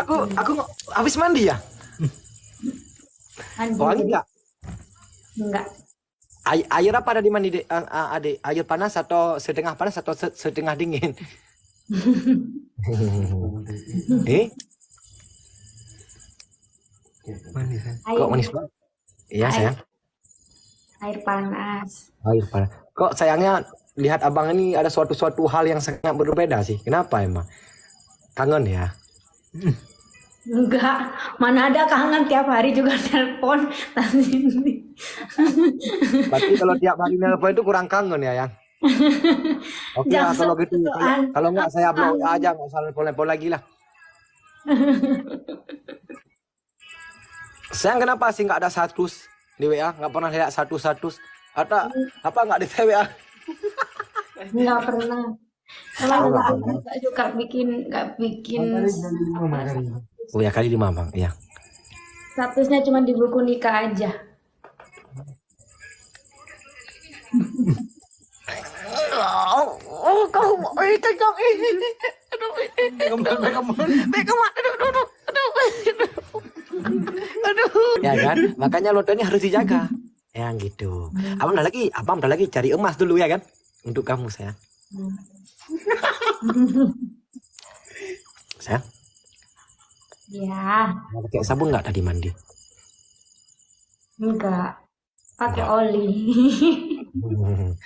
Aku habis mandi ya. Mandi. Wangi nggak? Enggak. Air apa ada di mandi, Adik? Air panas atau setengah panas atau setengah dingin? Eh? Manis kan? Kok manis banget? Iya, sayang. Air panas. Air panas. Kok sayangnya lihat abang ini ada suatu hal yang sangat berbeda sih. Kenapa emang? Kangen ya? Enggak, mana ada kangen tiap hari juga telepon. Berarti kalau tiap hari nelpon itu kurang kangen ya, yang? Oke lah, Jangan kalau gitu. sok-sokan. Kalau nggak saya upload aja, nggak usah nelpon lagi lah. Sayang, kenapa sih nggak ada status di WA? Nggak pernah lihat status? Atau apa nggak di WA? Enggak pernah. Emang enggak suka enggak bikin Oh ya, kali 5 bang, iya. statusnya cuma di buku nikah aja. Oh, kau tegang ini. Aduh. Ya kan, makanya lotenya harus dijaga. Ya gitu. Abang udah lagi cari emas dulu ya kan, untuk kamu sayang. Sayang, Ya, mau pakai sabun nggak tadi mandi? enggak. Pakai oli.